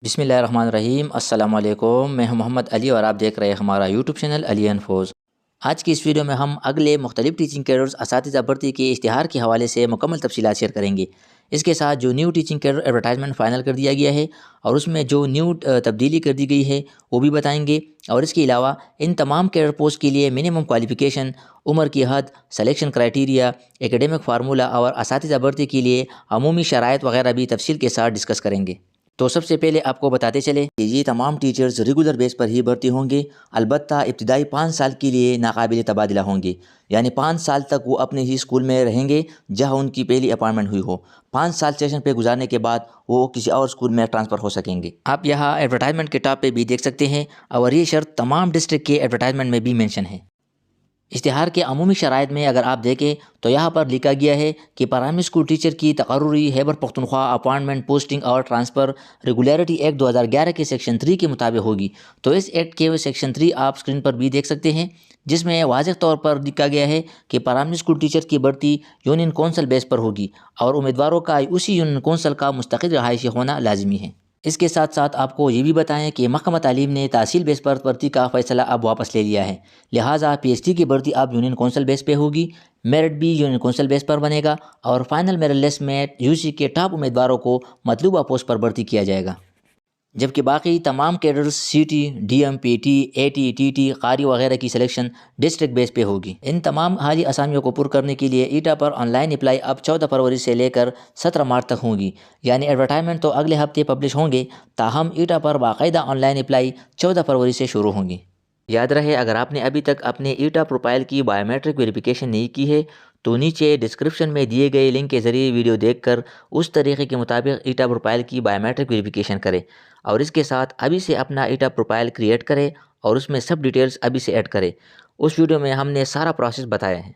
بسم اللہ الرحمن الرحیم۔ السلام علیکم، میں ہوں محمد علی اور آپ دیکھ رہے ہیں ہمارا یوٹیوب چینل علی انفوز۔ آج کی اس ویڈیو میں ہم اگلے مختلف ٹیچنگ کیڈرز اساتذہ بھرتی کے اشتہار کے حوالے سے مکمل تفصیلات شیئر کریں گے۔ اس کے ساتھ جو new teaching cadre advertisement final کر دیا گیا ہے اور اس میں جو نیو تبدیلی کر دی گئی ہے وہ بھی بتائیں گے، اور اس کے علاوہ ان تمام کیڈر پوسٹ کے لیے منیمم کوالیفیکیشن، عمر کی حد، سلیکشن کرائٹیریا، ایکیڈیمک فارمولا اور اساتذہ بھرتی کے لیے عمومی شرائط وغیرہ بھی تفصیل کے ساتھ ڈسکس کریں گے۔ تو سب سے پہلے آپ کو بتاتے چلے کہ یہ تمام ٹیچرز ریگولر بیس پر ہی بھرتی ہوں گے، البتہ ابتدائی 5 سال کے لیے ناقابل تبادلہ ہوں گے، یعنی 5 سال تک وہ اپنے ہی اسکول میں رہیں گے جہاں ان کی پہلی اپائنٹمنٹ ہوئی ہو۔ 5 سال سیشن پہ گزارنے کے بعد وہ کسی اور اسکول میں ٹرانسفر ہو سکیں گے۔ آپ یہاں ایڈورٹائزمنٹ کے ٹاپ پہ بھی دیکھ سکتے ہیں، اور یہ شرط تمام ڈسٹرکٹ کے ایڈورٹائزمنٹ میں بھی مینشن ہے۔ اشتہار کے عمومی شرائط میں اگر آپ دیکھیں تو یہاں پر لکھا گیا ہے کہ پرائمری اسکول ٹیچر کی تقرری خیبر پختونخوا اپائنٹمنٹ، پوسٹنگ اور ٹرانسفر ریگولیرٹی ایکٹ 2011 کے سیکشن 3 کے مطابق ہوگی۔ تو اس ایکٹ کے سیکشن 3 آپ اسکرین پر بھی دیکھ سکتے ہیں، جس میں واضح طور پر لکھا گیا ہے کہ پرائمری اسکول ٹیچر کی بھرتی یونین کونسل بیس پر ہوگی اور امیدواروں کا اسی یونین کونسل کا مستقل رہائشی ہونا لازمی ہے۔ اس کے ساتھ ساتھ آپ کو یہ بھی بتائیں کہ محکمہ تعلیم نے تحصیل بیس پر بھرتی کا فیصلہ اب واپس لے لیا ہے، لہٰذا پی ایچ ڈی کی بھرتی اب یونین کونسل بیس پہ ہوگی، میرٹ بھی یونین کونسل بیس پر بنے گا، اور فائنل میرٹ لسٹ میں یو سی کے ٹاپ امیدواروں کو مطلوبہ پوسٹ پر بھرتی کیا جائے گا، جبکہ باقی تمام cadres C T, D M, P T, A T, T T, قاری وغیرہ کی سلیکشن ڈسٹرکٹ بیس پہ ہوگی۔ ان تمام حالی اسامیوں کو پر کرنے کے لیے ایٹا پر آن لائن اپلائی اب 14 فروری سے لے کر 17 مارچ تک ہوگی، یعنی ایڈورٹائزمنٹ تو اگلے ہفتے پبلش ہوں گے، تاہم ایٹا پر باقاعدہ آن لائن اپلائی 14 فروری سے شروع ہوں گی۔ یاد رہے، اگر آپ نے ابھی تک اپنے ایٹا پروفائل کی بائیو میٹرک ویریفیکیشن نہیں کی ہے تو نیچے ڈسکرپشن میں دیے گئے لنک کے ذریعے ویڈیو دیکھ کر اس طریقے کے مطابق ایٹا پروفائل کی بائیو میٹرک ویریفیکیشن کریں، اور اس کے ساتھ ابھی سے اپنا ایٹا پروفائل کریٹ کریں اور اس میں سب ڈیٹیلز ابھی سے ایڈ کریں۔ اس ویڈیو میں ہم نے سارا پروسیس بتایا ہے۔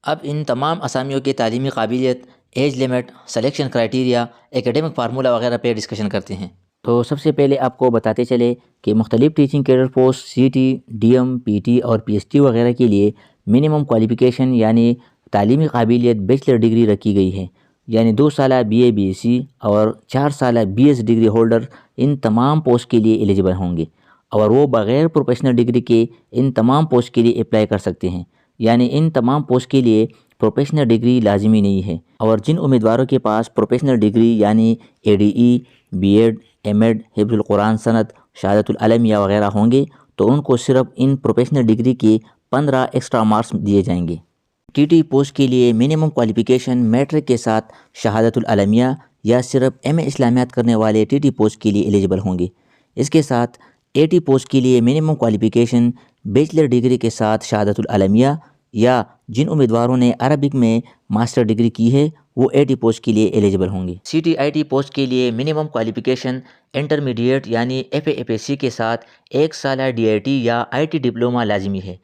اب ان تمام اسامیوں کی تعلیمی قابلیت، age limit, selection criteria, academic formula وغیرہ پہ ڈسکشن کرتے ہیں۔ تو سب سے پہلے آپ کو بتاتے چلے کہ مختلف teaching cadre post C T, D M, P T اور پی ایچ ڈی وغیرہ کے لیے منیمم کوالیفیکیشن یعنی تعلیمی قابلیت بیچلر ڈگری رکھی گئی ہے، یعنی 2 سالہ B A B S C اور 4 سالہ بی ایس ڈگری ہولڈر ان تمام پوسٹ کے لیے ایلیجیبل ہوں گے، اور وہ بغیر پروفیشنل ڈگری کے ان تمام پوسٹ کے لیے اپلائی کر سکتے ہیں، یعنی ان تمام پوسٹ کے لیے پروفیشنل ڈگری لازمی نہیں ہے، اور جن امیدواروں کے پاس پروفیشنل ڈگری یعنی A D E, B Ed, M Ed, حفظ القرآن سند، شہادت العلمیہ وغیرہ ہوں گے تو ان کو صرف ان پروفیشنل ڈگری کے 15 ایکسٹرا مارکس دیے جائیں گے۔ ٹی ٹی پوسٹ کے لیے منیمم کوالیفیکیشن میٹرک کے ساتھ شہادت العلمیہ یا صرف ایم اے اسلامیات کرنے والے ٹی ٹی پوسٹ کے لیے ایلیجیبل ہوں گے۔ اس کے ساتھ اے ٹی پوسٹ کے لیے منیمم کوالیفیکیشن بیچلر ڈگری کے ساتھ شہادت العلمیہ، یا جن امیدواروں نے عربک میں ماسٹر ڈگری کی ہے وہ اے ٹی پوسٹ کے لیے ایلیجیبل ہوں گے۔ C T I T post کے لیے منیمم کوالیفیکیشن انٹرمیڈیٹ یعنی F A F A C کے ساتھ 1 سالہ ڈی آئی ٹی یا آئی ٹی ڈپلومہ لازمی ہے۔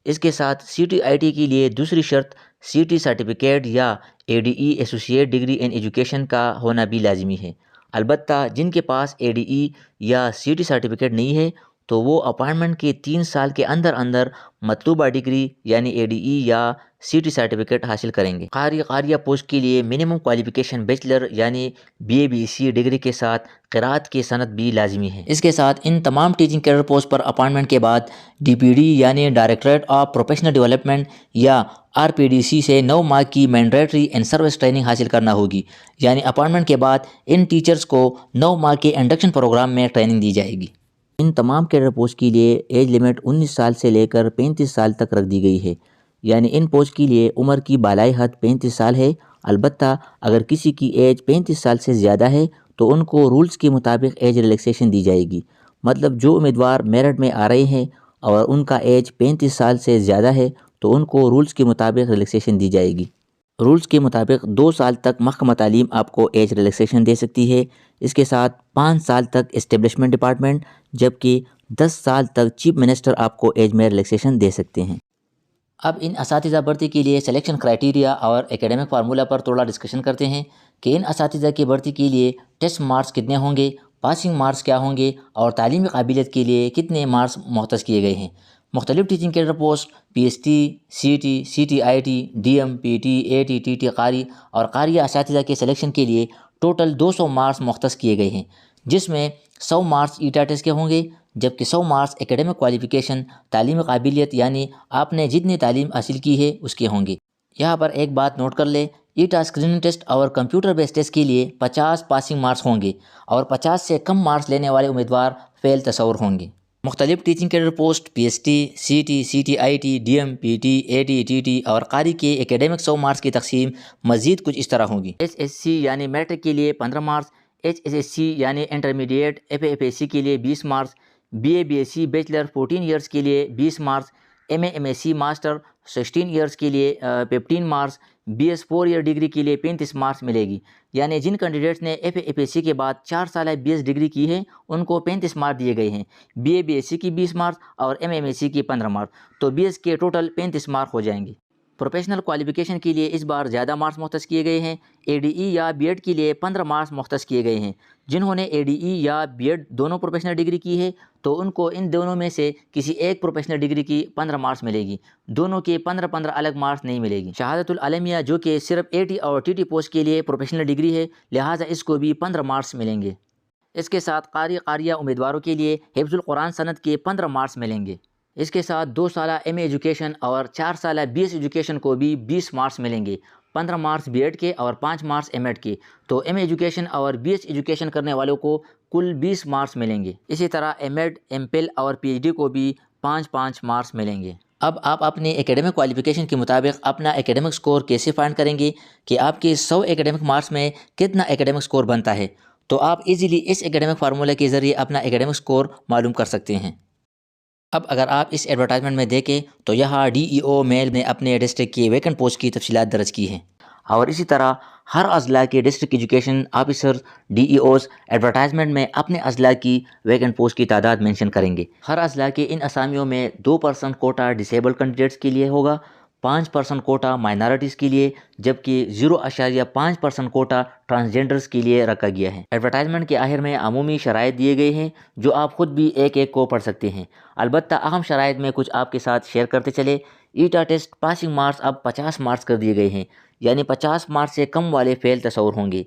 اس کے ساتھ سی ٹی آئی ٹی کے لیے دوسری شرط سی ٹی سرٹیفکیٹ یا A D E associate degree in education کا ہونا بھی لازمی ہے، البتہ جن کے پاس اے ڈی ای یا سی ٹی سرٹیفکیٹ نہیں ہے تو وہ اپائنٹمنٹ کے 3 سال کے اندر اندر مطلوبہ ڈگری یعنی اے ڈی ای یا سی ٹی سرٹیفکیٹ حاصل کریں گے۔ قاری قاریہ پوسٹ کے لیے منیمم کوالیفیکیشن بیچلر یعنی B A B C degree کے ساتھ قراءت کی سند بھی لازمی ہے۔ اس کے ساتھ ان تمام ٹیچنگ کیڈر پوسٹ پر اپائنٹمنٹ کے بعد ڈی پی ڈی یعنی ڈائریکٹریٹ آف پروفیشنل ڈیولپمنٹ یا آر پی ڈی سی سے 9 ماہ کی مینڈیٹری ان سروس ٹریننگ حاصل کرنا ہوگی، یعنی اپائنٹمنٹ کے بعد ان ٹیچرز کو 9 ماہ کے انڈکشن پروگرام میں ٹریننگ دی جائے گی۔ ان تمام کیڈر پوسٹ کے لیے ایج لمٹ 19 سال سے لے کر 35 سال تک رکھ دی گئی ہے، یعنی ان پوسٹ کے لیے عمر کی بالائی حد 35 سال ہے، البتہ اگر کسی کی ایج 35 سال سے زیادہ ہے تو ان کو رولز کے مطابق ایج ریلیکسیشن دی جائے گی، مطلب جو امیدوار میرٹ میں آ رہے ہیں اور ان کا ایج 35 سال سے زیادہ ہے تو ان کو رولز کے مطابق ریلیکسیشن دی جائے گی۔ رولز کے مطابق 2 سال تک محکمہ تعلیم آپ کو ایج ریلیکسیشن دے سکتی ہے، اس کے ساتھ 5 سال تک اسٹیبلشمنٹ ڈپارٹمنٹ، جبکہ 10 سال تک چیف منسٹر آپ کو ایج میں ریلیکسیشن دے سکتے ہیں۔ اب ان اساتذہ بھرتی کے لیے سلیکشن کرائٹیریا اور ایکیڈیمک فارمولا پر تھوڑا ڈسکشن کرتے ہیں کہ ان اساتذہ کی بھرتی کے لیے ٹیسٹ مارکس کتنے ہوں گے، پاسنگ مارکس کیا ہوں گے، اور تعلیمی قابلیت کے لیے کتنے مارکس مختص کیے گئے ہیں۔ مختلف teaching cadre post P S T, C T I T, D M, P T, A T, T T قاری اور قاریہ اساتذہ کے سلیکشن کے لیے ٹوٹل 200 مارکس مختص کیے گئے ہیں، جس میں 100 مارکس ایٹا ٹیسٹ کے ہوں گے، جبکہ 100 مارکس ایکیڈمک کوالیفیکیشن تعلیمی قابلیت یعنی آپ نے جتنی تعلیم حاصل کی ہے اس کے ہوں گے۔ یہاں پر ایک بات نوٹ کر لیں، ایٹا اسکریننگ ٹیسٹ اور کمپیوٹر بیس ٹیسٹ کے لیے 50 پاسنگ مارکس ہوں گے اور 50 سے کم مارکس لینے والے امیدوار فیل تصور ہوں گے۔ مختلف teaching cadre post P S T, C T, C T I T, D M, P T, A T, T T اور قاری کے ایکیڈمک 100 مارکس کی تقسیم مزید کچھ اس طرح ہوگی۔ ایچ ایس سی یعنی میٹرک کے لیے 15 marks, H S S C یعنی انٹرمیڈیٹ ایف اے سی کے لیے 20 marks, B A B S C bachelor 14 years کے لیے 20 marks, M A C master 16 years کے لیے 15 marks, B S 4 year degree کے لیے 35 مارکس ملے گی۔ یعنی جن کینڈیڈیٹس نے ایف اے سی کے بعد 4 سالہ بی ایس ڈگری کی ہے ان کو 35 مارکس دیے گئے ہیں، B A B S C کی 20 مارکس اور ایم اے سی کی 15 مارکس، تو بی ایس کے ٹوٹل 35 مارکس ہو جائیں گے۔ پروفیشنل کوالیفیکیشن کے لیے اس بار زیادہ مارکس مختص کیے گئے ہیں، اے ڈی ای یا بی ایڈ کے لیے 15 مارکس مختص کیے گئے ہیں۔ جنہوں نے اے ڈی ای یا بی ایڈ دونوں پروفیشنل ڈگری کی ہے تو ان کو ان دونوں میں سے کسی ایک پروفیشنل ڈگری کی 15 مارکس ملے گی، دونوں کے 15 الگ مارکس نہیں ملے گی۔ شہادت العلمیہ جو کہ صرف اے ٹی اور ٹی ٹی پوسٹ کے لیے پروفیشنل ڈگری ہے، لہٰذا اس کو بھی 15 مارکس ملیں گے۔ اس کے ساتھ قاری قاریہ امیدواروں کے لیے حفظ القرآن سند کے 15 مارکس ملیں گے۔ اس کے ساتھ 2 سالہ ایم اے ایجوکیشن اور 4 سالہ بی ایس ایجوکیشن کو بھی 20 مارکس ملیں گے، 15 مارکس بی ایڈ کے اور 5 مارکس ایم ایڈ کے، تو ایم اے ایجوکیشن اور بی ایس ایجوکیشن کرنے والوں کو کل 20 مارکس ملیں گے۔ اسی طرح ایم ایڈ، ایم پل اور پی ایچ ڈی کو بھی 5 مارکس ملیں گے۔ اب آپ اپنے ایکیڈمک کوالیفیکیشن کے مطابق اپنا ایکیڈمک سکور کیسے فائنڈ کریں گے کہ آپ کے 100 ایکیڈمک مارکس میں کتنا ایکیڈمک سکور بنتا ہے، تو آپ ایزیلی اس ایکیڈمک فارمولہ کے ذریعے اپنا ایکیڈمک سکور معلوم کر سکتے ہیں۔ اب اگر آپ اس ایڈورٹائزمنٹ میں دیکھیں تو یہاں ڈی ای او میل میں اپنے ڈسٹرکٹ کی ویکنٹ پوسٹ کی تفصیلات درج کی ہیں، اور اسی طرح ہر اضلاع کے district education officer D E Os advertisement میں اپنے اضلاع کی ویکنٹ پوسٹ کی تعداد مینشن کریں گے۔ ہر اضلاع کے ان اسامیوں میں 2% کوٹا ڈسیبل کینڈیڈیٹس کے لیے ہوگا، 5% کوٹا مائنارٹیز کے لیے، جبکہ 0.5% کوٹا ٹرانسجینڈرز کے لیے رکھا گیا ہے۔ ایڈورٹائزمنٹ کے آخر میں عمومی شرائط دیے گئے ہیں جو آپ خود بھی ایک ایک کو پڑھ سکتے ہیں، البتہ اہم شرائط میں کچھ آپ کے ساتھ شیئر کرتے چلے۔ ایٹا ٹیسٹ پاسنگ مارکس اب 50 مارکس کر دیے گئے ہیں، یعنی 50 مارکس سے کم والے فیل تصور ہوں گے،